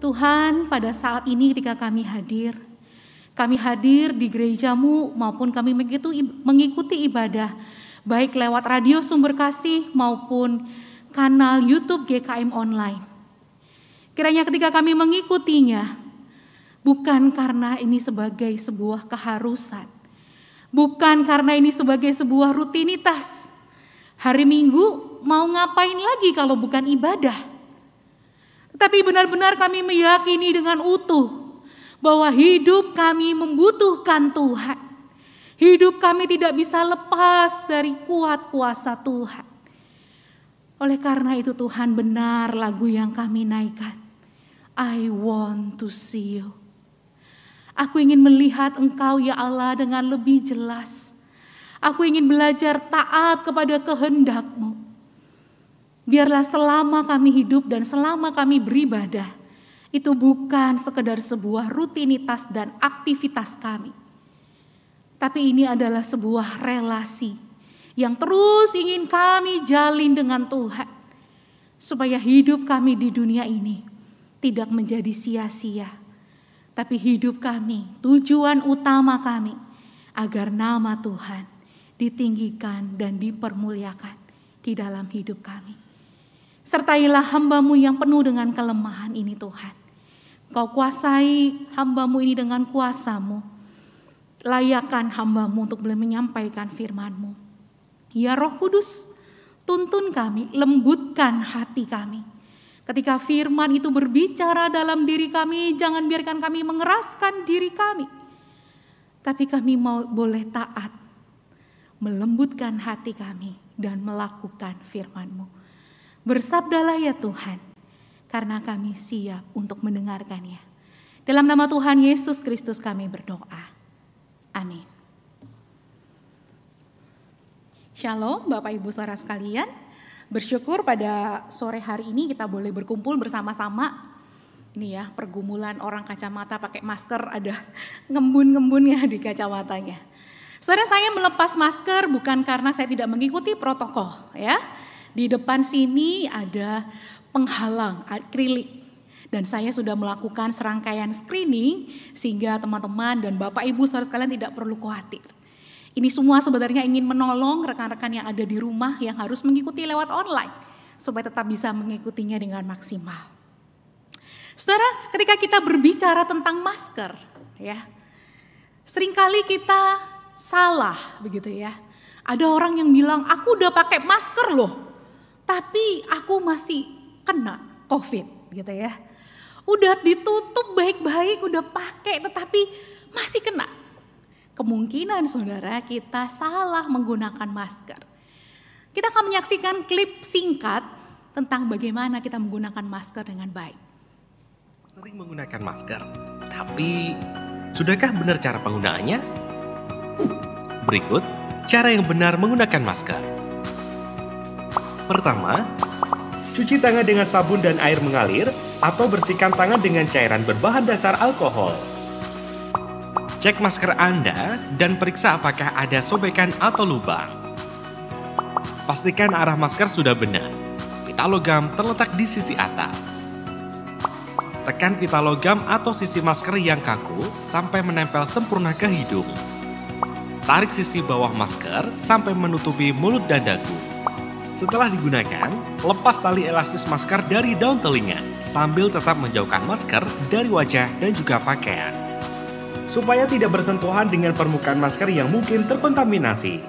Tuhan, pada saat ini ketika kami hadir di gerejamu maupun kami mengikuti ibadah, baik lewat radio Sumber Kasih maupun kanal YouTube GKM Online. Kiranya ketika kami mengikutinya, bukan karena ini sebagai sebuah keharusan, bukan karena ini sebagai sebuah rutinitas. Hari Minggu mau ngapain lagi kalau bukan ibadah? Tetapi benar-benar kami meyakini dengan utuh bahwa hidup kami membutuhkan Tuhan. Hidup kami tidak bisa lepas dari kuat kuasa Tuhan. Oleh karena itu Tuhan, benar lagu yang kami naikkan. I want to see you. Aku ingin melihat Engkau ya Allah dengan lebih jelas. Aku ingin belajar taat kepada kehendak-Mu. Biarlah selama kami hidup dan selama kami beribadah, itu bukan sekedar sebuah rutinitas dan aktivitas kami. Tapi ini adalah sebuah relasi yang terus ingin kami jalin dengan Tuhan. Supaya hidup kami di dunia ini tidak menjadi sia-sia. Tapi hidup kami, tujuan utama kami, agar nama Tuhan ditinggikan dan dipermuliakan di dalam hidup kami. Sertailah hamba-Mu yang penuh dengan kelemahan ini Tuhan. Kau kuasai hamba-Mu ini dengan kuasa-Mu. Layakkan hamba-Mu untuk boleh menyampaikan firman-Mu. Ya Roh Kudus, tuntun kami, lembutkan hati kami. Ketika firman itu berbicara dalam diri kami, jangan biarkan kami mengeraskan diri kami. Tapi kami boleh taat, melembutkan hati kami dan melakukan firman-Mu. Bersabdalah ya Tuhan, karena kami siap untuk mendengarkannya. Dalam nama Tuhan Yesus Kristus kami berdoa. Amin. Shalom Bapak Ibu Saudara sekalian. Bersyukur pada sore hari ini kita boleh berkumpul bersama-sama. Ini ya, pergumulan orang kacamata pakai masker, ada ngembun-ngembunnya di kacamatanya. Saudara, saya melepas masker bukan karena saya tidak mengikuti protokol ya. Di depan sini ada penghalang akrilik dan saya sudah melakukan serangkaian screening sehingga teman-teman dan Bapak Ibu saudara sekalian tidak perlu khawatir. Ini semua sebenarnya ingin menolong rekan-rekan yang ada di rumah yang harus mengikuti lewat online supaya tetap bisa mengikutinya dengan maksimal. Saudara, ketika kita berbicara tentang masker ya, seringkali kita salah begitu ya. Ada orang yang bilang aku udah pakai masker loh, tapi aku masih kena COVID gitu ya. Udah ditutup baik-baik, udah pakai tetapi masih kena. Kemungkinan saudara kita salah menggunakan masker. Kita akan menyaksikan klip singkat tentang bagaimana kita menggunakan masker dengan baik. Sering menggunakan masker, tapi sudahkah benar cara penggunaannya? Berikut cara yang benar menggunakan masker. Pertama, cuci tangan dengan sabun dan air mengalir atau bersihkan tangan dengan cairan berbahan dasar alkohol. Cek masker Anda dan periksa apakah ada sobekan atau lubang. Pastikan arah masker sudah benar. Pita logam terletak di sisi atas. Tekan pita logam atau sisi masker yang kaku sampai menempel sempurna ke hidung. Tarik sisi bawah masker sampai menutupi mulut dan dagu. Setelah digunakan, lepas tali elastis masker dari daun telinga sambil tetap menjauhkan masker dari wajah dan juga pakaian. Supaya tidak bersentuhan dengan permukaan masker yang mungkin terkontaminasi.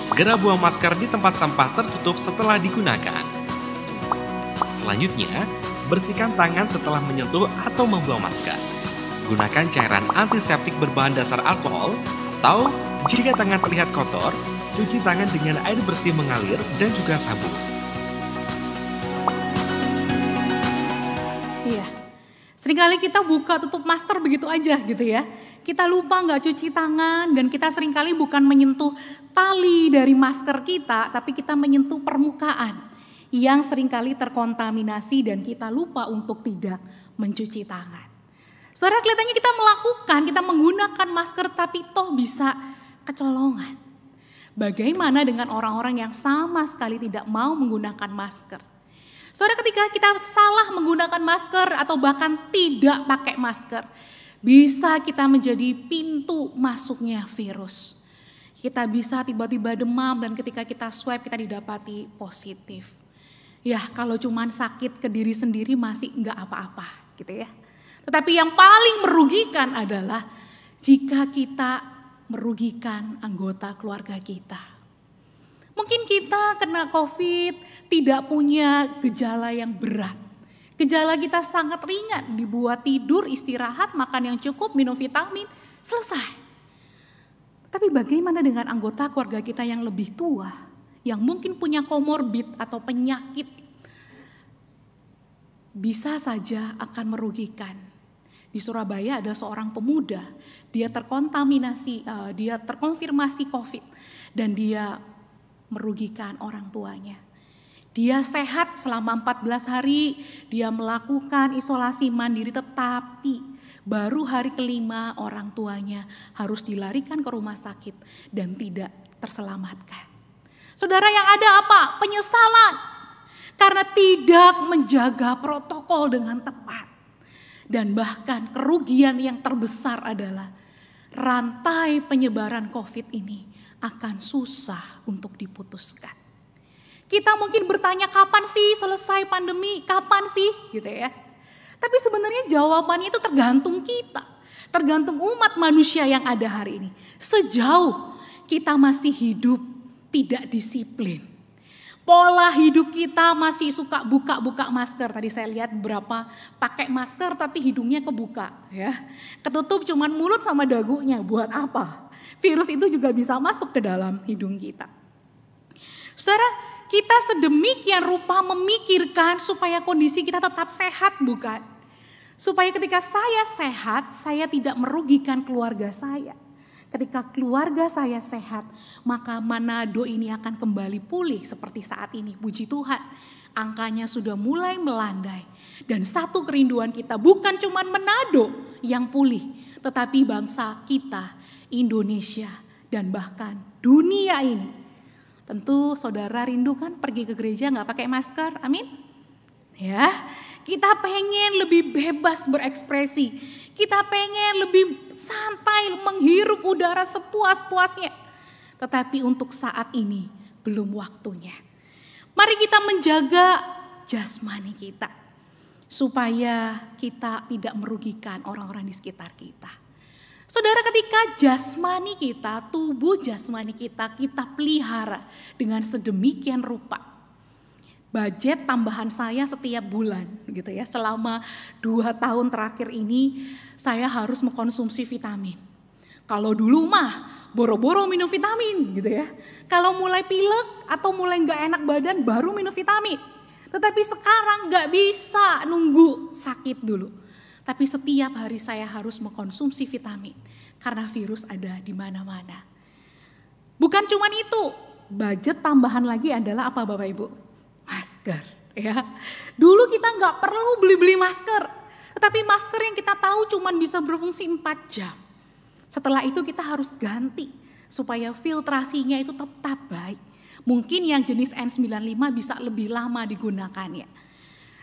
Segera buang masker di tempat sampah tertutup setelah digunakan. Selanjutnya, bersihkan tangan setelah menyentuh atau membuang masker. Gunakan cairan antiseptik berbahan dasar alkohol atau jika tangan terlihat kotor, cuci tangan dengan air bersih mengalir dan juga sabun. Iya, seringkali kita buka tutup masker begitu aja gitu ya. Kita lupa nggak cuci tangan dan kita seringkali bukan menyentuh tali dari masker kita, tapi kita menyentuh permukaan yang seringkali terkontaminasi dan kita lupa untuk tidak mencuci tangan. Saudara, kelihatannya kita melakukan, kita menggunakan masker tapi toh bisa kecolongan. Bagaimana dengan orang-orang yang sama sekali tidak mau menggunakan masker? Saudara, ketika kita salah menggunakan masker atau bahkan tidak pakai masker, bisa kita menjadi pintu masuknya virus. Kita bisa tiba-tiba demam dan ketika kita swab kita didapati positif. Ya, kalau cuman sakit ke diri sendiri masih enggak apa-apa gitu ya. Tetapi yang paling merugikan adalah jika kita merugikan anggota keluarga kita. Mungkin kita kena COVID tidak punya gejala yang berat. Gejala kita sangat ringan, dibuat tidur, istirahat, makan yang cukup, minum vitamin, selesai. Tapi bagaimana dengan anggota keluarga kita yang lebih tua, yang mungkin punya komorbid atau penyakit, bisa saja akan merugikan. Di Surabaya ada seorang pemuda, dia terkonfirmasi COVID dan dia merugikan orang tuanya. Dia sehat selama 14 hari, dia melakukan isolasi mandiri tetapi baru hari kelima orang tuanya harus dilarikan ke rumah sakit dan tidak terselamatkan. Saudara, yang ada apa? Penyesalan karena tidak menjaga protokol dengan tepat. Dan bahkan kerugian yang terbesar adalah rantai penyebaran COVID ini akan susah untuk diputuskan. Kita mungkin bertanya kapan sih selesai pandemi, kapan sih gitu ya. Tapi sebenarnya jawabannya itu tergantung kita, tergantung umat manusia yang ada hari ini. Sejauh kita masih hidup tidak disiplin, pola hidup kita masih suka buka-buka masker. Tadi saya lihat berapa pakai masker tapi hidungnya kebuka ya. Ketutup cuman mulut sama dagunya, buat apa? Virus itu juga bisa masuk ke dalam hidung kita. Saudara, kita sedemikian rupa memikirkan supaya kondisi kita tetap sehat, bukan? Supaya ketika saya sehat, saya tidak merugikan keluarga saya. Ketika keluarga saya sehat, maka Manado ini akan kembali pulih seperti saat ini. Puji Tuhan, angkanya sudah mulai melandai. Dan satu kerinduan kita bukan cuma Manado yang pulih, tetapi bangsa kita, Indonesia, dan bahkan dunia ini. Tentu saudara rindu kan pergi ke gereja gak pakai masker, amin? Ya, kita pengen lebih bebas berekspresi. Kita pengen lebih santai menghirup udara sepuas-puasnya. Tetapi untuk saat ini belum waktunya. Mari kita menjaga jasmani kita. Supaya kita tidak merugikan orang-orang di sekitar kita. Saudara, ketika jasmani kita, tubuh jasmani kita pelihara dengan sedemikian rupa. Budget tambahan saya setiap bulan gitu ya. Selama 2 tahun terakhir ini saya harus mengkonsumsi vitamin. Kalau dulu mah boro-boro minum vitamin gitu ya. Kalau mulai pilek atau mulai gak enak badan baru minum vitamin. Tetapi sekarang gak bisa nunggu sakit dulu. Tapi setiap hari saya harus mengkonsumsi vitamin. Karena virus ada di mana-mana. Bukan cuma itu, budget tambahan lagi adalah apa Bapak Ibu? Masker ya. Dulu kita nggak perlu beli-beli masker. Tetapi masker yang kita tahu cuma bisa berfungsi 4 jam. Setelah itu kita harus ganti supaya filtrasinya itu tetap baik. Mungkin yang jenis N95 bisa lebih lama digunakannya.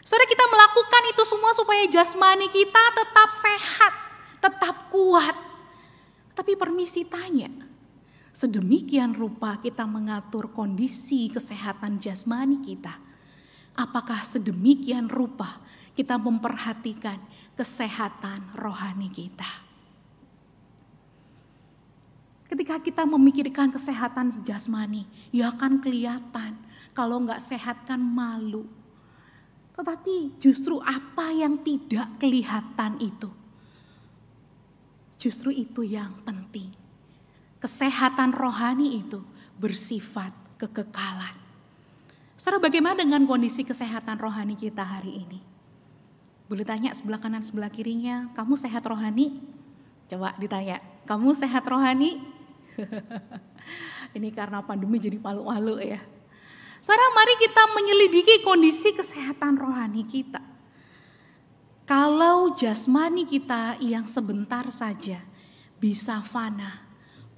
Saudara, kita melakukan itu semua supaya jasmani kita tetap sehat, tetap kuat. Tapi permisi tanya, sedemikian rupa kita mengatur kondisi kesehatan jasmani kita. Apakah sedemikian rupa kita memperhatikan kesehatan rohani kita? Ketika kita memikirkan kesehatan jasmani, ya kan kelihatan. Kalau nggak sehat kan malu. Tetapi justru apa yang tidak kelihatan itu, justru itu yang penting. Kesehatan rohani itu bersifat kekekalan. Saudara, bagaimana dengan kondisi kesehatan rohani kita hari ini? Boleh tanya sebelah kanan sebelah kirinya, kamu sehat rohani? Coba ditanya, kamu sehat rohani? Ini karena pandemi jadi malu-malu ya. Saudara, mari kita menyelidiki kondisi kesehatan rohani kita. Kalau jasmani kita yang sebentar saja bisa fana,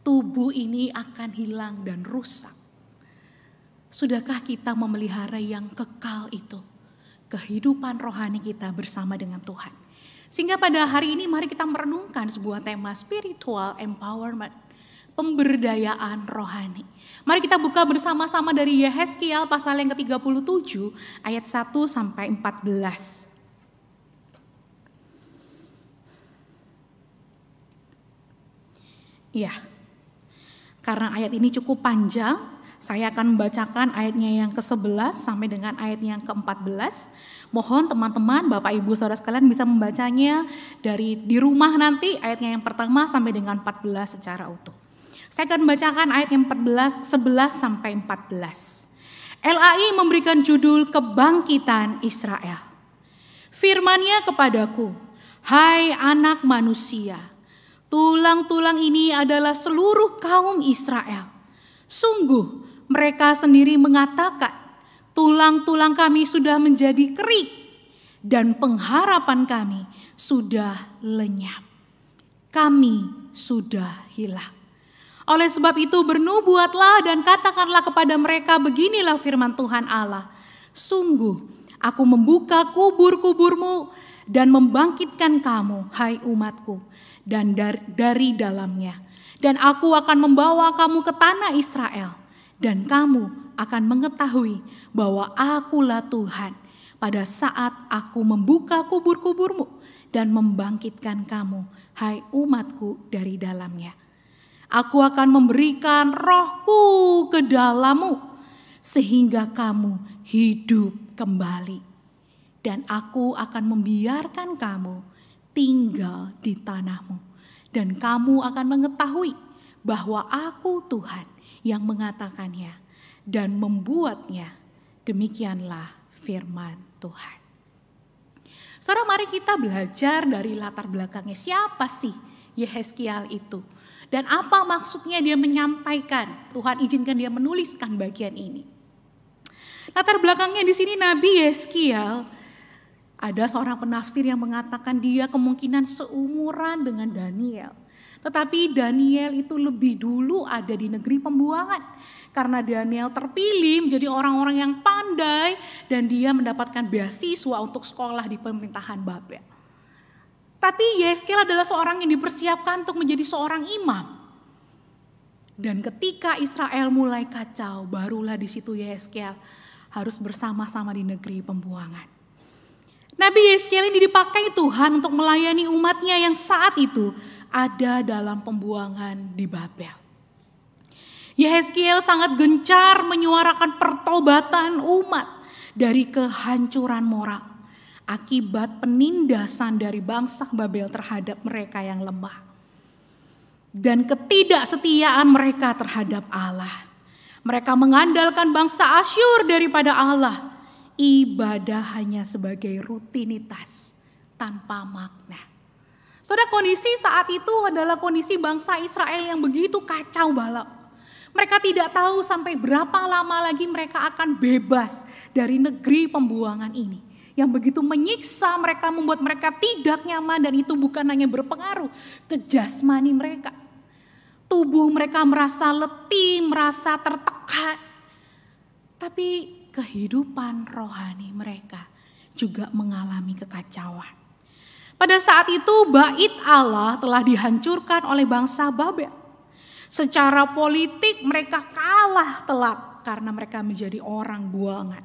tubuh ini akan hilang dan rusak. Sudahkah kita memelihara yang kekal itu? kehidupan rohani kita bersama dengan Tuhan. Sehingga pada hari ini mari kita merenungkan sebuah tema spiritual empowerment, pemberdayaan rohani. Mari kita buka bersama-sama dari Yehezkiel pasal yang ke-37 ayat 1 sampai 14. Ya, karena ayat ini cukup panjang, saya akan membacakan ayatnya yang ke-11 sampai dengan ayatnya yang ke-14. Mohon teman-teman, Bapak Ibu Saudara sekalian bisa membacanya di rumah nanti ayatnya yang pertama sampai dengan 14 secara utuh. Saya akan membacakan ayat yang 11 sampai 14. LAI memberikan judul Kebangkitan Israel. Firman-Nya kepadaku, hai anak manusia, tulang-tulang ini adalah seluruh kaum Israel. Sungguh mereka sendiri mengatakan, tulang-tulang kami sudah menjadi kering dan pengharapan kami sudah lenyap. Kami sudah hilang. Oleh sebab itu bernubuatlah dan katakanlah kepada mereka, beginilah firman Tuhan Allah. Sungguh aku membuka kubur-kuburmu dan membangkitkan kamu, hai umatku, dan dari dalamnya. Dan aku akan membawa kamu ke tanah Israel, dan kamu akan mengetahui bahwa akulah Tuhan pada saat aku membuka kubur-kuburmu dan membangkitkan kamu, hai umatku, dari dalamnya. Aku akan memberikan rohku ke dalammu sehingga kamu hidup kembali. Dan aku akan membiarkan kamu tinggal di tanahmu. Dan kamu akan mengetahui bahwa aku Tuhan yang mengatakannya dan membuatnya. Demikianlah firman Tuhan. Saudara, mari kita belajar dari latar belakangnya. Siapa sih Yehezkiel itu? Dan apa maksudnya dia menyampaikan? Tuhan izinkan dia menuliskan bagian ini. Latar belakangnya di sini Nabi Yehezkiel, ada seorang penafsir yang mengatakan dia kemungkinan seumuran dengan Daniel. Tetapi Daniel itu lebih dulu ada di negeri pembuangan. Karena Daniel terpilih menjadi orang-orang yang pandai dan dia mendapatkan beasiswa untuk sekolah di pemerintahan Babel. Tapi Yehezkiel adalah seorang yang dipersiapkan untuk menjadi seorang imam. Dan ketika Israel mulai kacau, barulah di situ Yehezkiel harus bersama-sama di negeri pembuangan. Nabi Yehezkiel ini dipakai Tuhan untuk melayani umatnya yang saat itu ada dalam pembuangan di Babel. Yehezkiel sangat gencar menyuarakan pertobatan umat dari kehancuran moral akibat penindasan dari bangsa Babel terhadap mereka yang lemah. Dan ketidaksetiaan mereka terhadap Allah. Mereka mengandalkan bangsa Asyur daripada Allah. Ibadah hanya sebagai rutinitas tanpa makna. Saudara, kondisi saat itu adalah kondisi bangsa Israel yang begitu kacau balau. Mereka tidak tahu sampai berapa lama lagi mereka akan bebas dari negeri pembuangan ini. Yang begitu menyiksa mereka, membuat mereka tidak nyaman, dan itu bukan hanya berpengaruh ke jasmani mereka. Tubuh mereka merasa letih, merasa tertekan. Tapi kehidupan rohani mereka juga mengalami kekacauan. Pada saat itu bait Allah telah dihancurkan oleh bangsa Babel. Secara politik mereka kalah telak karena mereka menjadi orang buangan.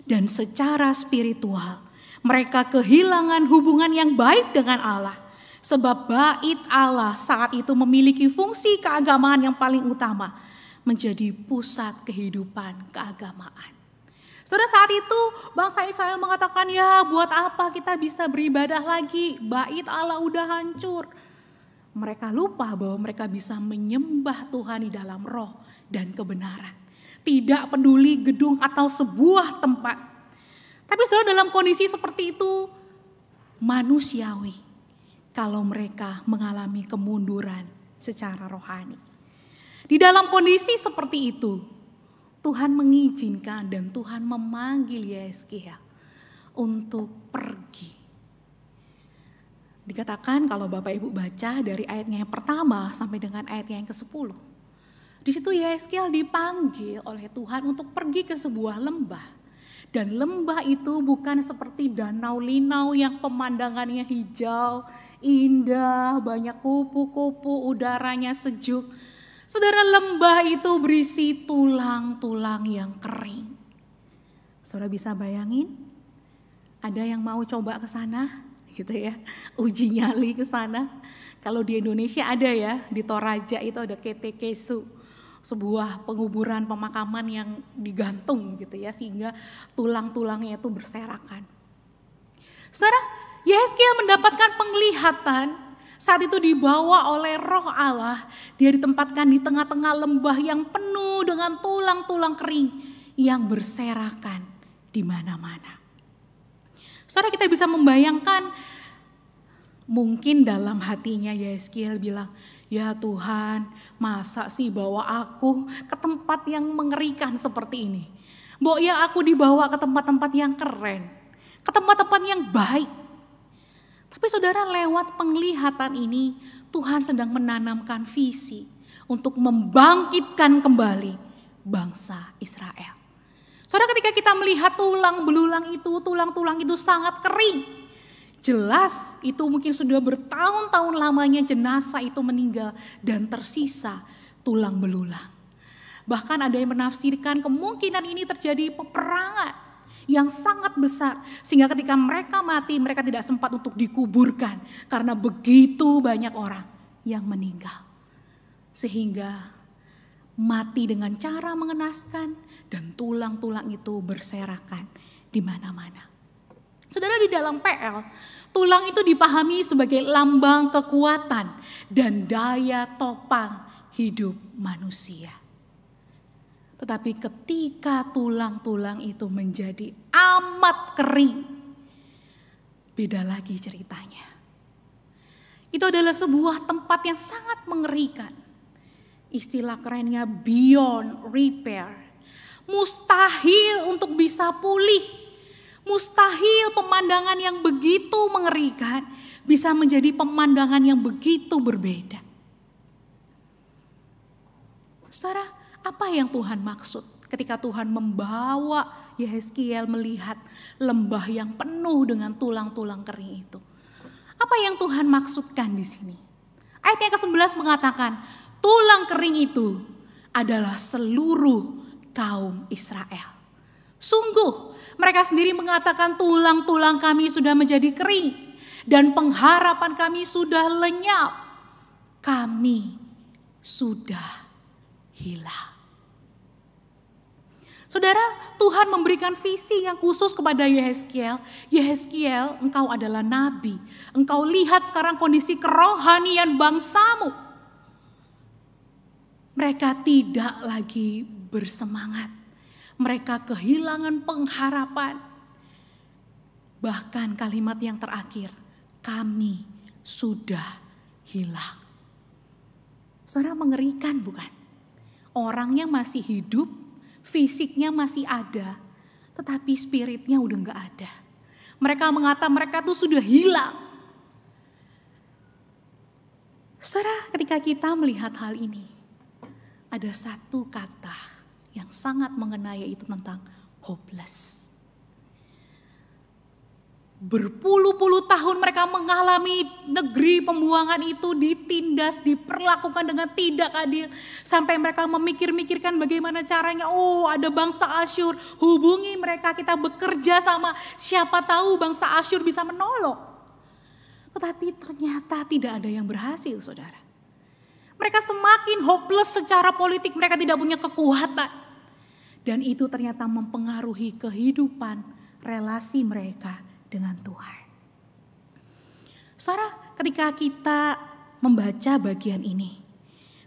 Dan secara spiritual mereka kehilangan hubungan yang baik dengan Allah. Sebab bait Allah saat itu memiliki fungsi keagamaan yang paling utama, menjadi pusat kehidupan keagamaan. Saudara, saat itu bangsa Israel mengatakan, ya buat apa kita bisa beribadah lagi, bait Allah udah hancur. Mereka lupa bahwa mereka bisa menyembah Tuhan di dalam roh dan kebenaran. Tidak peduli gedung atau sebuah tempat. Tapi saudara, dalam kondisi seperti itu manusiawi kalau mereka mengalami kemunduran secara rohani. Di dalam kondisi seperti itu, Tuhan mengizinkan dan Tuhan memanggil Yehezkiel untuk pergi. Dikatakan kalau Bapak Ibu baca dari ayatnya yang pertama sampai dengan ayatnya yang ke-10. Di situ Yehezkiel dipanggil oleh Tuhan untuk pergi ke sebuah lembah Dan lembah itu bukan seperti danau Linau yang pemandangannya hijau, indah, banyak kupu-kupu, udaranya sejuk. Saudara, lembah itu berisi tulang-tulang yang kering. Saudara bisa bayangin? Ada yang mau coba ke sana? Gitu ya, uji nyali ke sana. Kalau di Indonesia ada ya, di Toraja itu ada Ketekesu. Sebuah penguburan pemakaman yang digantung gitu ya, sehingga tulang-tulangnya itu berserakan. Saudara, Yehezkiel mendapatkan penglihatan saat itu dibawa oleh Roh Allah. Dia ditempatkan di tengah-tengah lembah yang penuh dengan tulang-tulang kering yang berserakan di mana-mana. Saudara, kita bisa membayangkan mungkin dalam hatinya Yehezkiel bilang, ya Tuhan, masa sih bawa aku ke tempat yang mengerikan seperti ini? Mbok ya aku dibawa ke tempat-tempat yang keren, ke tempat-tempat yang baik. Tapi saudara, lewat penglihatan ini Tuhan sedang menanamkan visi untuk membangkitkan kembali bangsa Israel. Saudara, ketika kita melihat tulang itu sangat kering. Jelas itu mungkin sudah bertahun-tahun lamanya jenazah itu meninggal dan tersisa tulang belulang. Bahkan ada yang menafsirkan kemungkinan ini terjadi peperangan yang sangat besar. Sehingga ketika mereka mati, mereka tidak sempat untuk dikuburkan karena begitu banyak orang yang meninggal. Sehingga mati dengan cara mengenaskan dan tulang-tulang itu berserakan di mana-mana. Saudara, di dalam PL, tulang itu dipahami sebagai lambang kekuatan dan daya topang hidup manusia. Tetapi ketika tulang-tulang itu menjadi amat kering, beda lagi ceritanya. Itu adalah sebuah tempat yang sangat mengerikan. Istilah kerennya beyond repair. Mustahil untuk bisa pulih. Mustahil pemandangan yang begitu mengerikan bisa menjadi pemandangan yang begitu berbeda. Saudara, apa yang Tuhan maksud ketika Tuhan membawa Yehezkiel melihat lembah yang penuh dengan tulang-tulang kering itu? Apa yang Tuhan maksudkan di sini? Ayat yang ke-11 mengatakan, tulang kering itu adalah seluruh kaum Israel. Sungguh, mereka sendiri mengatakan tulang-tulang kami sudah menjadi kering dan pengharapan kami sudah lenyap. Kami sudah hilang. Saudara, Tuhan memberikan visi yang khusus kepada Yehezkiel. Yehezkiel, engkau adalah nabi. Engkau lihat sekarang kondisi kerohanian bangsamu. Mereka tidak lagi bersemangat. Mereka kehilangan pengharapan. Bahkan kalimat yang terakhir, kami sudah hilang. Saudara, mengerikan bukan? Orangnya masih hidup, fisiknya masih ada, tetapi spiritnya udah gak ada. Mereka mengatakan mereka tuh sudah hilang. Saudara, ketika kita melihat hal ini, ada satu kata yang sangat mengenai, yaitu tentang hopeless. Berpuluh-puluh tahun mereka mengalami negeri pembuangan itu ditindas, diperlakukan dengan tidak adil. Sampai mereka memikir-mikirkan bagaimana caranya, oh ada bangsa Asyur, hubungi mereka, kita bekerja sama, siapa tahu bangsa Asyur bisa menolong. Tetapi ternyata tidak ada yang berhasil, saudara. Mereka semakin hopeless secara politik, mereka tidak punya kekuatan. Dan itu ternyata mempengaruhi kehidupan relasi mereka dengan Tuhan. Saudara, ketika kita membaca bagian ini,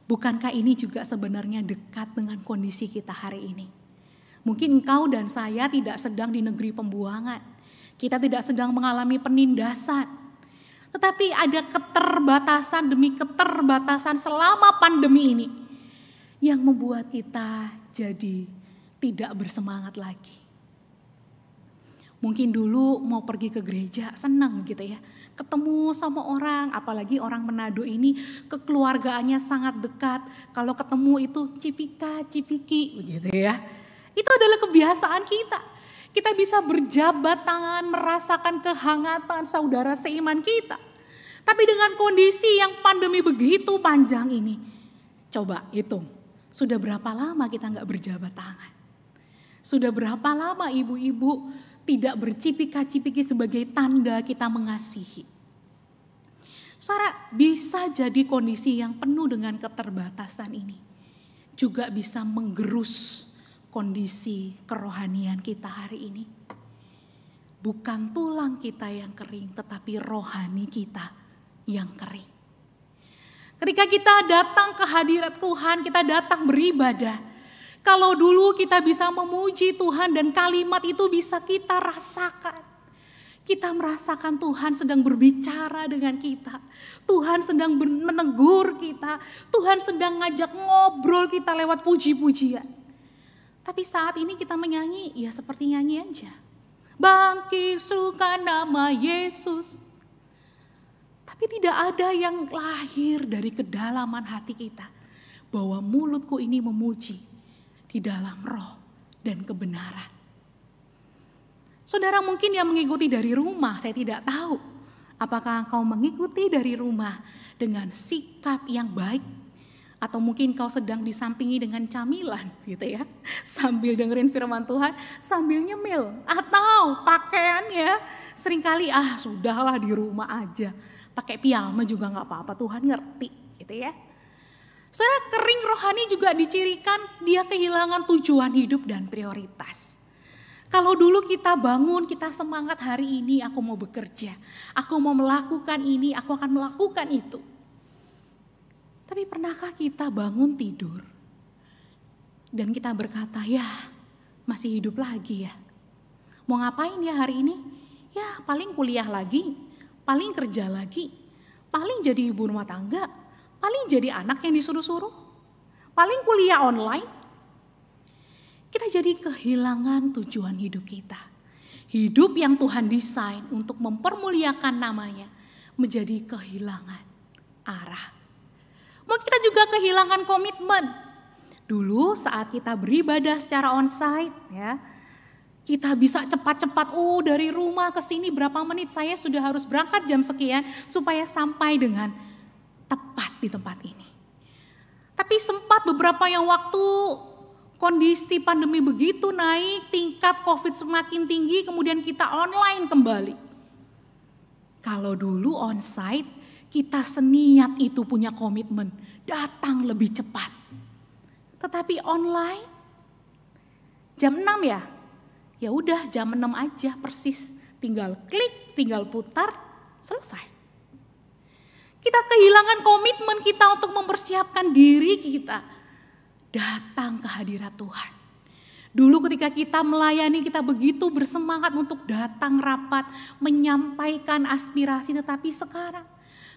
bukankah ini juga sebenarnya dekat dengan kondisi kita hari ini? Mungkin engkau dan saya tidak sedang di negeri pembuangan. Kita tidak sedang mengalami penindasan. Tetapi ada keterbatasan demi keterbatasan selama pandemi ini yang membuat kita jadi tidak bersemangat lagi. Mungkin dulu mau pergi ke gereja senang gitu ya. Ketemu sama orang, apalagi orang Manado ini kekeluargaannya sangat dekat. Kalau ketemu itu cipika, cipiki begitu ya. Itu adalah kebiasaan kita. Kita bisa berjabat tangan, merasakan kehangatan saudara seiman kita. Tapi dengan kondisi yang pandemi begitu panjang ini, coba hitung, sudah berapa lama kita nggak berjabat tangan? Sudah berapa lama ibu-ibu tidak bercipika-cipiki sebagai tanda kita mengasihi? Saudara, bisa jadi kondisi yang penuh dengan keterbatasan ini juga bisa menggerus kondisi kerohanian kita hari ini. Bukan tulang kita yang kering, tetapi rohani kita yang kering. Ketika kita datang ke hadirat Tuhan, kita datang beribadah. Kalau dulu kita bisa memuji Tuhan dan kalimat itu bisa kita rasakan. Kita merasakan Tuhan sedang berbicara dengan kita. Tuhan sedang menegur kita. Tuhan sedang ngajak ngobrol kita lewat puji-pujian. Tapi saat ini kita menyanyi, ya seperti nyanyi aja. Bangkit sukan nama Yesus. Tapi tidak ada yang lahir dari kedalaman hati kita. Bahwa mulutku ini memuji di dalam roh dan kebenaran. Saudara mungkin yang mengikuti dari rumah, saya tidak tahu. Apakah engkau mengikuti dari rumah dengan sikap yang baik? Atau mungkin kau sedang disampingi dengan camilan gitu ya. Sambil dengerin firman Tuhan, sambil nyemil. Atau pakaiannya seringkali sudahlah di rumah aja. Pakai piyama juga gak apa-apa, Tuhan ngerti gitu ya. Saudara, kering rohani juga dicirikan dia kehilangan tujuan hidup dan prioritas. Kalau dulu kita bangun, kita semangat hari ini aku mau bekerja. Aku mau melakukan ini, aku akan melakukan itu. Tapi pernahkah kita bangun tidur dan kita berkata, ya masih hidup lagi ya. Mau ngapain ya hari ini? Ya paling kuliah lagi, paling kerja lagi, paling jadi ibu rumah tangga, paling jadi anak yang disuruh-suruh, paling kuliah online. Kita jadi kehilangan tujuan hidup kita. Hidup yang Tuhan desain untuk mempermuliakan namanya menjadi kehilangan arah. Mungkin kita juga kehilangan komitmen. Dulu saat kita beribadah secara onsite ya, kita bisa cepat-cepat dari rumah ke sini berapa menit saya sudah harus berangkat jam sekian supaya sampai dengan tepat di tempat ini. Tapi sempat beberapa yang waktu kondisi pandemi begitu naik, tingkat COVID semakin tinggi, kemudian kita online kembali. Kalau dulu onsite, kita seniat itu punya komitmen, datang lebih cepat. Tetapi online, jam 6 ya? Ya udah jam 6 aja persis, tinggal klik, tinggal putar, selesai. Kita kehilangan komitmen kita untuk mempersiapkan diri kita datang ke hadirat Tuhan. Dulu ketika kita melayani, kita begitu bersemangat untuk datang rapat, menyampaikan aspirasi. Tetapi sekarang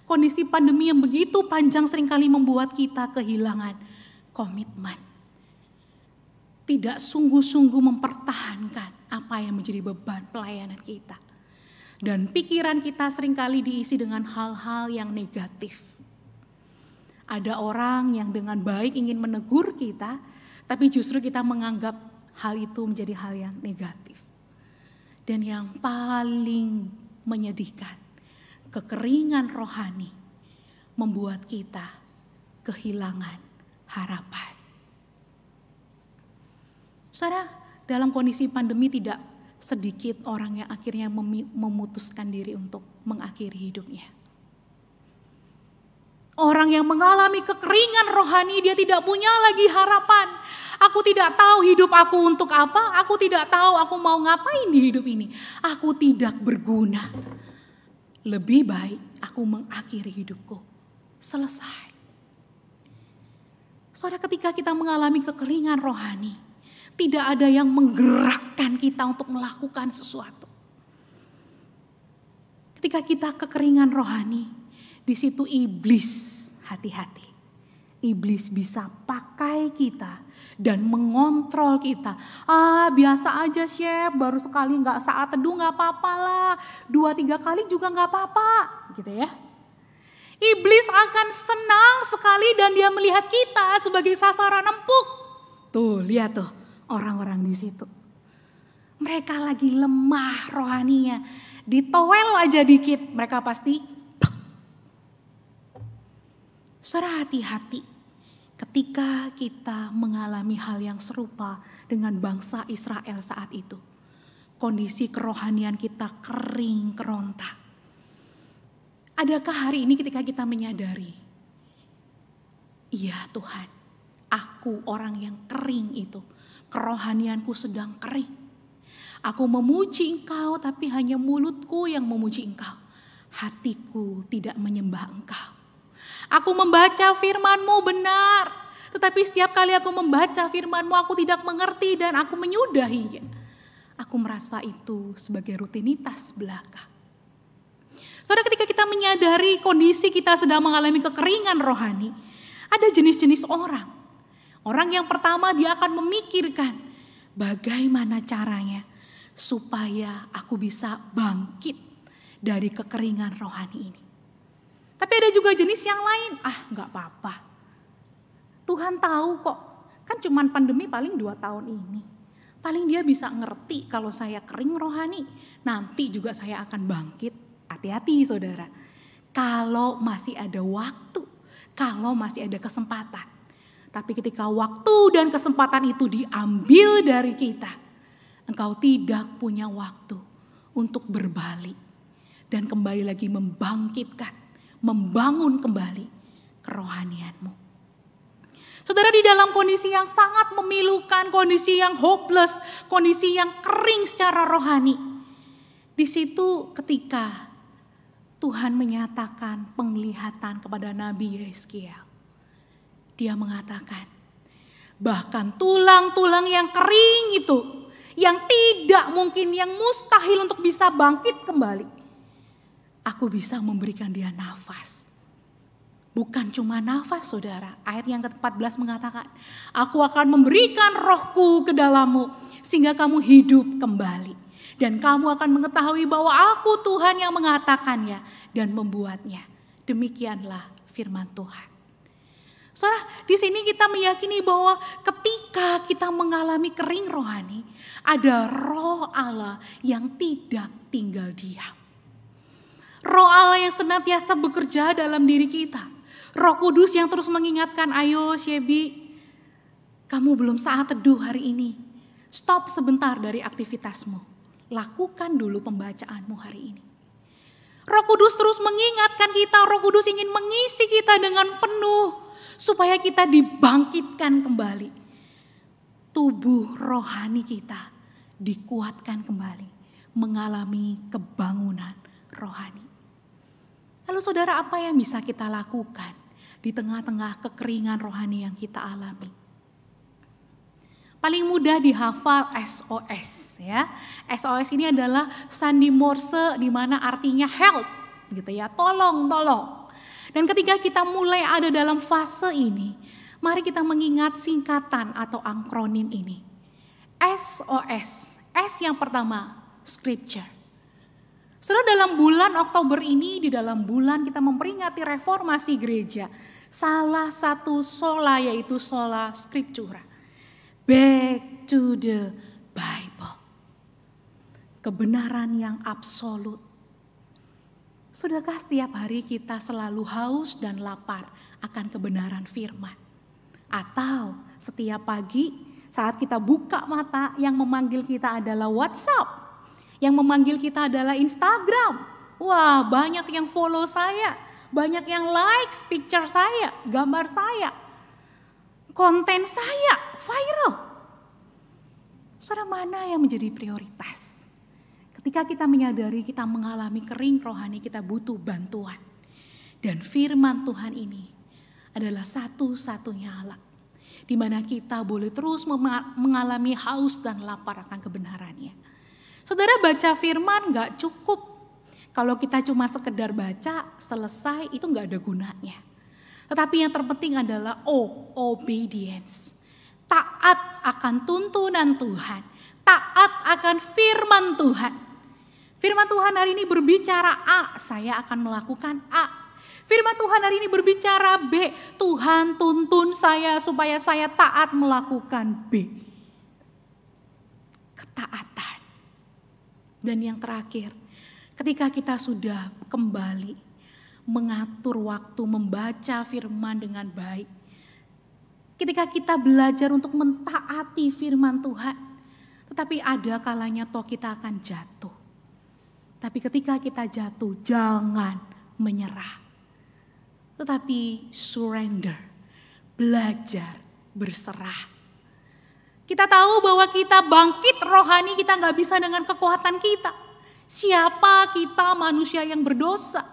kondisi pandemi yang begitu panjang seringkali membuat kita kehilangan komitmen. Tidak sungguh-sungguh mempertahankan apa yang menjadi beban pelayanan kita. Dan pikiran kita seringkali diisi dengan hal-hal yang negatif. Ada orang yang dengan baik ingin menegur kita, tapi justru kita menganggap hal itu menjadi hal yang negatif. Dan yang paling menyedihkan, kekeringan rohani membuat kita kehilangan harapan. Saudara, dalam kondisi pandemi tidak sedikit orang yang akhirnya memutuskan diri untuk mengakhiri hidupnya. Orang yang mengalami kekeringan rohani, dia tidak punya lagi harapan. Aku tidak tahu hidup aku untuk apa, aku tidak tahu aku mau ngapain di hidup ini. Aku tidak berguna. Lebih baik aku mengakhiri hidupku. Selesai. Saudara, ketika kita mengalami kekeringan rohani, tidak ada yang menggerakkan kita untuk melakukan sesuatu. Ketika kita kekeringan rohani, di situ iblis, hati-hati. Iblis bisa pakai kita dan mengontrol kita. Biasa aja Chef, baru sekali gak saat teduh gak apa-apa lah. 2-3 kali juga gak apa-apa gitu ya. Iblis akan senang sekali dan dia melihat kita sebagai sasaran empuk. Tuh lihat tuh orang-orang di situ. Mereka lagi lemah rohaninya. Ditowel aja dikit, mereka pasti Saudara, hati-hati ketika kita mengalami hal yang serupa dengan bangsa Israel saat itu. Kondisi kerohanian kita kering, keronta. Adakah hari ini ketika kita menyadari, iya Tuhan, aku orang yang kering itu, kerohanianku sedang kering. Aku memuji Engkau tapi hanya mulutku yang memuji Engkau. Hatiku tidak menyembah Engkau. Aku membaca firman-Mu benar, tetapi setiap kali aku membaca firman-Mu aku tidak mengerti dan aku menyudahinya. Aku merasa itu sebagai rutinitas belaka. Saudara, ketika kita menyadari kondisi kita sedang mengalami kekeringan rohani, ada jenis-jenis orang. Orang yang pertama dia akan memikirkan bagaimana caranya supaya aku bisa bangkit dari kekeringan rohani ini. Tapi ada juga jenis yang lain, gak apa-apa. Tuhan tahu kok, kan cuman pandemi paling 2 tahun ini. Paling dia bisa ngerti kalau saya kering rohani, nanti juga saya akan bangkit. Hati-hati saudara, kalau masih ada waktu, kalau masih ada kesempatan. Tapi ketika waktu dan kesempatan itu diambil dari kita, engkau tidak punya waktu untuk berbalik dan kembali lagi membangkitkan, membangun kembali kerohanianmu. Saudara, di dalam kondisi yang sangat memilukan, kondisi yang hopeless, kondisi yang kering secara rohani. Di situ ketika Tuhan menyatakan penglihatan kepada Nabi Yeskiel. Dia mengatakan, bahkan tulang-tulang yang kering itu, yang tidak mungkin, yang mustahil untuk bisa bangkit kembali, aku bisa memberikan dia nafas. Bukan cuma nafas saudara, ayat yang ke-14 mengatakan, aku akan memberikan rohku ke dalammu sehingga kamu hidup kembali. Dan kamu akan mengetahui bahwa aku Tuhan yang mengatakannya dan membuatnya. Demikianlah firman Tuhan. Saudara, di sini kita meyakini bahwa ketika kita mengalami kering rohani, ada roh Allah yang tidak tinggal diam. Roh Allah yang senantiasa bekerja dalam diri kita. Roh Kudus yang terus mengingatkan, ayo Shebi, kamu belum saat teduh hari ini. Stop sebentar dari aktivitasmu. Lakukan dulu pembacaanmu hari ini. Roh Kudus terus mengingatkan kita, Roh Kudus ingin mengisi kita dengan penuh. Supaya kita dibangkitkan kembali. Tubuh rohani kita dikuatkan kembali. Mengalami kebangunan rohani. Lalu saudara, apa yang bisa kita lakukan di tengah-tengah kekeringan rohani yang kita alami? Paling mudah dihafal SOS ya. SOS ini adalah sandi Morse di mana artinya help gitu ya, tolong. Dan ketika kita mulai ada dalam fase ini, mari kita mengingat singkatan atau akronim ini. SOS. S yang pertama, scripture. Saudara, dalam bulan Oktober ini, di dalam bulan kita memperingati reformasi gereja. Salah satu sola yaitu sola scriptura. Back to the Bible. Kebenaran yang absolut. Sudahkah setiap hari kita selalu haus dan lapar akan kebenaran firman? Atau setiap pagi saat kita buka mata yang memanggil kita adalah WhatsApp? Yang memanggil kita adalah Instagram. Wah, banyak yang follow saya. Banyak yang likes picture saya, gambar saya. Konten saya viral. Saudara, mana yang menjadi prioritas? Ketika kita menyadari kita mengalami kering rohani, kita butuh bantuan. Dan firman Tuhan ini adalah satu-satunya alat. Di mana kita boleh terus mengalami haus dan lapar akan kebenarannya. Saudara, baca firman gak cukup. Kalau kita cuma sekedar baca, selesai, itu gak ada gunanya. Tetapi yang terpenting adalah obedience. Taat akan tuntunan Tuhan. Taat akan firman Tuhan. Firman Tuhan hari ini berbicara A, saya akan melakukan A. Firman Tuhan hari ini berbicara B, Tuhan tuntun saya supaya saya taat melakukan B. Ketaatan. Dan yang terakhir, ketika kita sudah kembali mengatur waktu membaca firman dengan baik, ketika kita belajar untuk mentaati firman Tuhan, tetapi ada kalanya toh kita akan jatuh. Tapi ketika kita jatuh, jangan menyerah. Tetapi surrender, belajar berserah. Kita tahu bahwa kita bangkit rohani, kita gak bisa dengan kekuatan kita. Siapa kita manusia yang berdosa?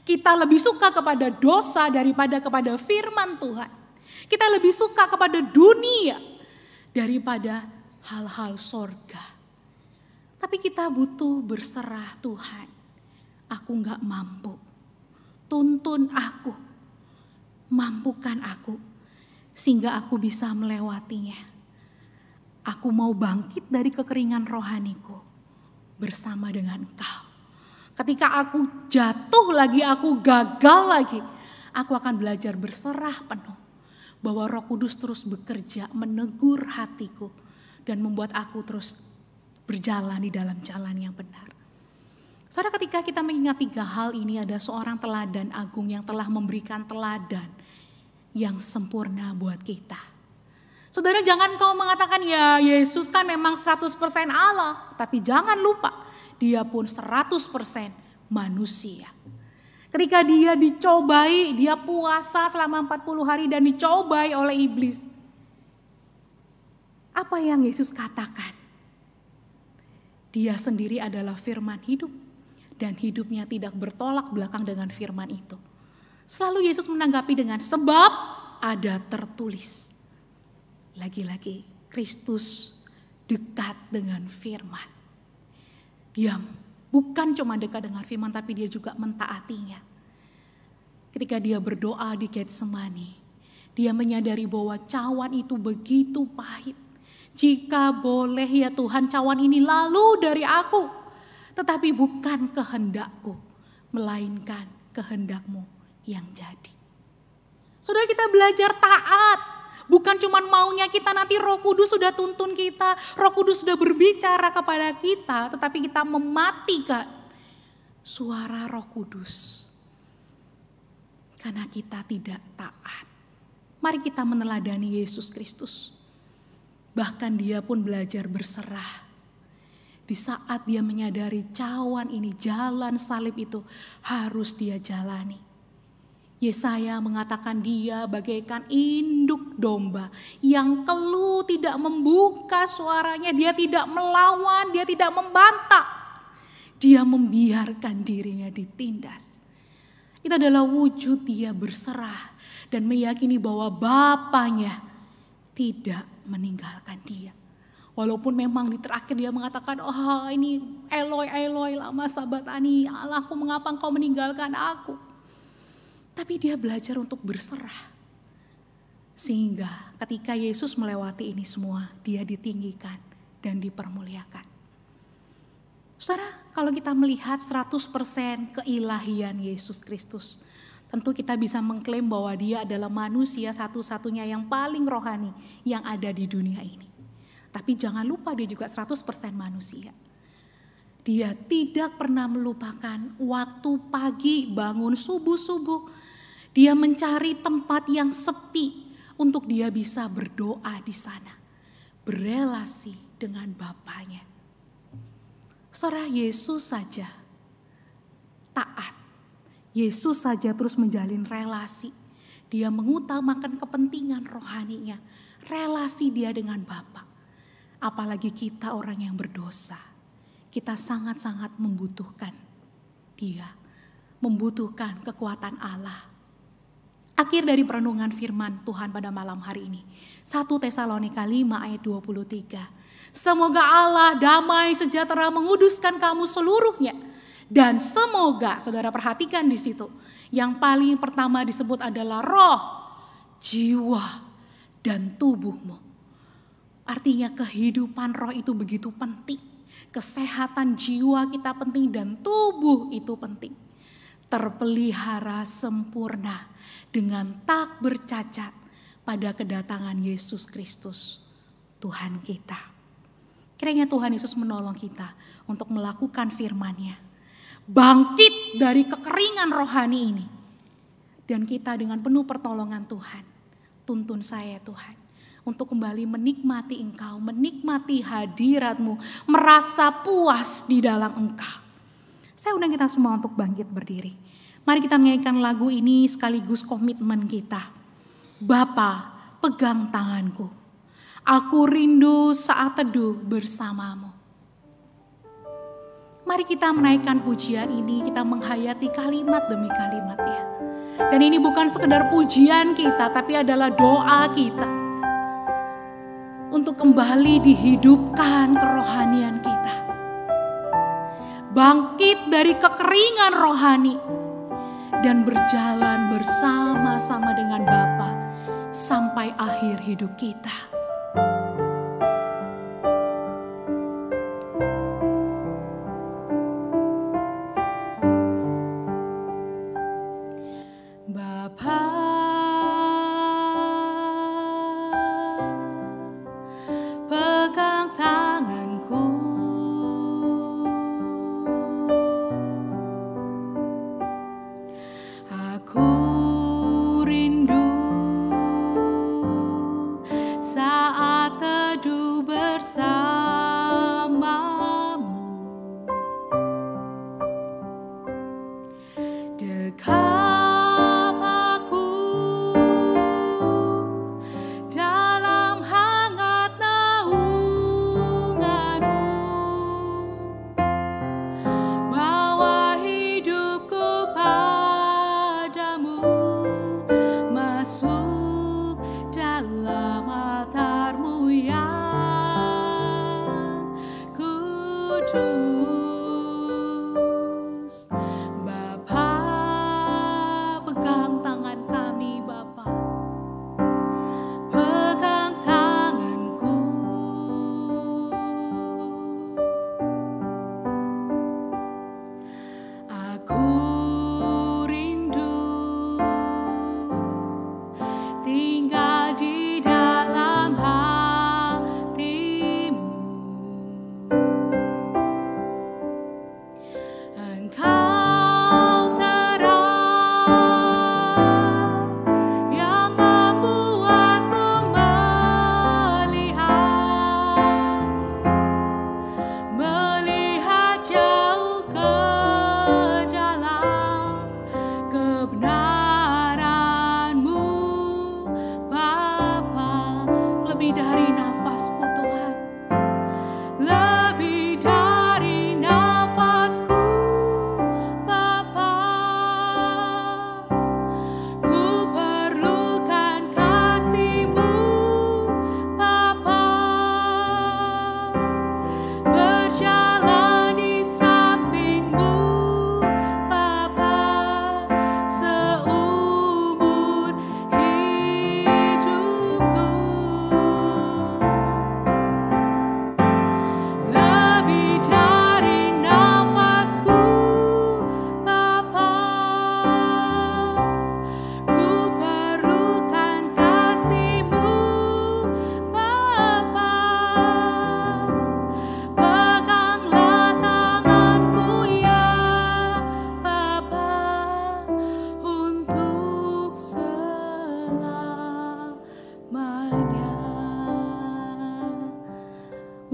Kita lebih suka kepada dosa daripada kepada firman Tuhan. Kita lebih suka kepada dunia daripada hal-hal sorga. Tapi kita butuh berserah, Tuhan. Aku gak mampu. Tuntun aku. Mampukan aku. Sehingga aku bisa melewatinya. Aku mau bangkit dari kekeringan rohaniku bersama dengan Engkau. Ketika aku jatuh lagi, aku gagal lagi, aku akan belajar berserah penuh. Bahwa Roh Kudus terus bekerja menegur hatiku dan membuat aku terus berjalan di dalam jalan yang benar. Saudara, ketika kita mengingat 3 hal ini, ada seorang teladan agung yang telah memberikan teladan yang sempurna buat kita. Saudara, jangan kau mengatakan ya Yesus kan memang 100% Allah. Tapi jangan lupa dia pun 100% manusia. Ketika dia dicobai, dia puasa selama 40 hari dan dicobai oleh iblis. Apa yang Yesus katakan? Dia sendiri adalah firman hidup. Dan hidupnya tidak bertolak belakang dengan firman itu. Selalu Yesus menanggapi dengan sebab ada tertulis. Lagi-lagi Kristus dekat dengan firman. Dia bukan cuma dekat dengan firman, tapi dia juga mentaatinya. Ketika dia berdoa di Getsemani, dia menyadari bahwa cawan itu begitu pahit. Jika boleh ya Tuhan, cawan ini lalu dari aku. Tetapi bukan kehendakku, melainkan kehendak-Mu yang jadi. Saudara, kita belajar taat. Bukan cuma maunya kita, nanti Roh Kudus sudah tuntun kita, Roh Kudus sudah berbicara kepada kita, tetapi kita mematikan suara Roh Kudus. Karena kita tidak taat. Mari kita meneladani Yesus Kristus. Bahkan dia pun belajar berserah. Di saat dia menyadari cawan ini, jalan salib itu harus dia jalani. Yesaya mengatakan dia bagaikan induk domba yang keluh, tidak membuka suaranya, dia tidak melawan, dia tidak membantah. Dia membiarkan dirinya ditindas. Itu adalah wujud dia berserah dan meyakini bahwa Bapaknya tidak meninggalkan dia. Walaupun memang di terakhir dia mengatakan, oh ini Eloi, Eloi lama sabatani, Allahku mengapa engkau meninggalkan aku. Tapi dia belajar untuk berserah. Sehingga ketika Yesus melewati ini semua, dia ditinggikan dan dipermuliakan. Saudara, kalau kita melihat 100% keilahian Yesus Kristus, tentu kita bisa mengklaim bahwa dia adalah manusia satu-satunya yang paling rohani yang ada di dunia ini. Tapi jangan lupa dia juga 100% manusia. Dia tidak pernah melupakan waktu pagi bangun subuh-subuh. Dia mencari tempat yang sepi untuk dia bisa berdoa di sana. Berelasi dengan Bapaknya. Saudara, Yesus saja taat. Yesus saja terus menjalin relasi. Dia mengutamakan kepentingan rohaninya. Relasi dia dengan Bapa. Apalagi kita orang yang berdosa. Kita sangat-sangat membutuhkan dia. Membutuhkan kekuatan Allah. Akhir dari perenungan firman Tuhan pada malam hari ini. 1 Tesalonika 5 ayat 23. Semoga Allah damai sejahtera menguduskan kamu seluruhnya. Dan semoga, saudara perhatikan di situ. Yang paling pertama disebut adalah roh, jiwa, dan tubuhmu. Artinya kehidupan roh itu begitu penting. Kesehatan jiwa kita penting dan tubuh itu penting. Terpelihara sempurna dengan tak bercacat pada kedatangan Yesus Kristus, Tuhan kita. Kiranya Tuhan Yesus menolong kita untuk melakukan firman-Nya. Bangkit dari kekeringan rohani ini. Dan kita dengan penuh pertolongan Tuhan, tuntun saya Tuhan, untuk kembali menikmati Engkau, menikmati hadirat-Mu, merasa puas di dalam Engkau. Saya undang kita semua untuk bangkit berdiri. Mari kita menyanyikan lagu ini sekaligus komitmen kita. Bapa, pegang tanganku. Aku rindu saat teduh bersamamu. Mari kita menaikkan pujian ini, kita menghayati kalimat demi kalimatnya. Dan ini bukan sekedar pujian kita, tapi adalah doa kita. Untuk kembali dihidupkan kerohanian kita. Bangkit dari kekeringan rohani. Dan berjalan bersama-sama dengan Bapa sampai akhir hidup kita.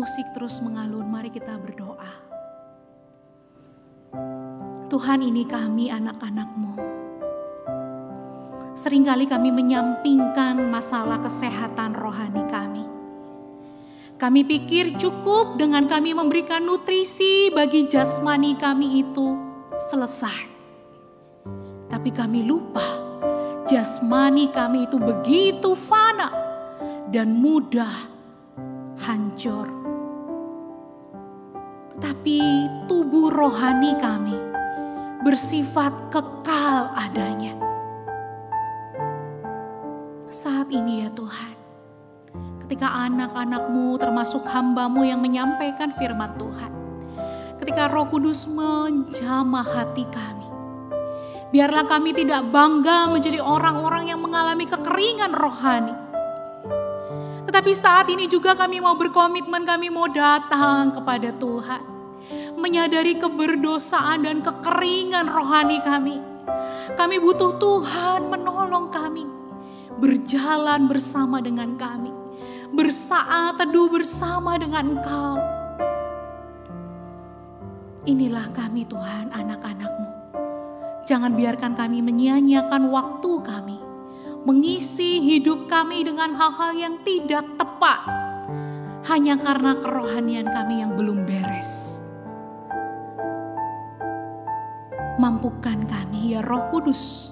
Musik terus mengalun, mari kita berdoa. Tuhan, ini kami anak-anak-Mu. Seringkali kami menyampingkan masalah kesehatan rohani kami. Kami pikir cukup dengan kami memberikan nutrisi bagi jasmani kami itu selesai. Tapi kami lupa, jasmani kami itu begitu fana dan mudah hancur. Tapi tubuh rohani kami bersifat kekal adanya. Saat ini ya Tuhan, ketika anak-anak-Mu termasuk hamba-Mu yang menyampaikan firman Tuhan, ketika Roh Kudus menjamah hati kami, biarlah kami tidak bangga menjadi orang-orang yang mengalami kekeringan rohani. Tetapi saat ini juga kami mau berkomitmen, kami mau datang kepada Tuhan. Menyadari keberdosaan dan kekeringan rohani kami. Kami butuh Tuhan menolong kami. Berjalan bersama dengan kami. Bersaat teduh bersama dengan Engkau. Inilah kami Tuhan, anak-anak-Mu. Jangan biarkan kami menyia-nyiakan waktu kami. Mengisi hidup kami dengan hal-hal yang tidak tepat. Hanya karena kerohanian kami yang belum beres. Mampukan kami ya Roh Kudus.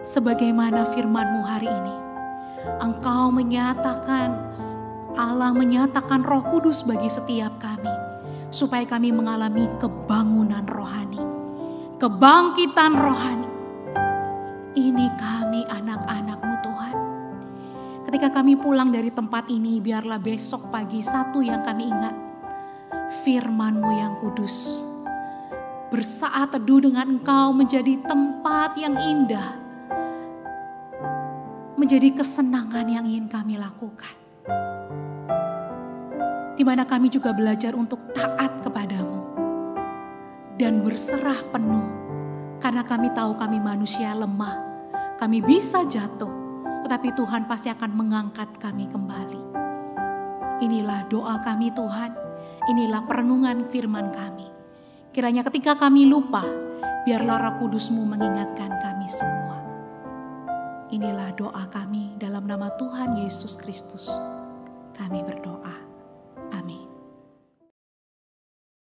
Sebagaimana firman-Mu hari ini. Engkau menyatakan, Allah menyatakan Roh Kudus bagi setiap kami. Supaya kami mengalami kebangunan rohani. Kebangkitan rohani. Ini kami anak-anak-Mu Tuhan. Ketika kami pulang dari tempat ini, biarlah besok pagi satu yang kami ingat. Firman-Mu yang kudus. Bersaat teduh dengan Engkau menjadi tempat yang indah. Menjadi kesenangan yang ingin kami lakukan. Di mana kami juga belajar untuk taat kepadamu. Dan berserah penuh. Karena kami tahu kami manusia lemah. Kami bisa jatuh. Tetapi Tuhan pasti akan mengangkat kami kembali. Inilah doa kami Tuhan. Inilah perenungan firman kami. Kiranya ketika kami lupa, biarlah Roh Kudus-Mu mengingatkan kami semua. Inilah doa kami dalam nama Tuhan Yesus Kristus. Kami berdoa. Amin.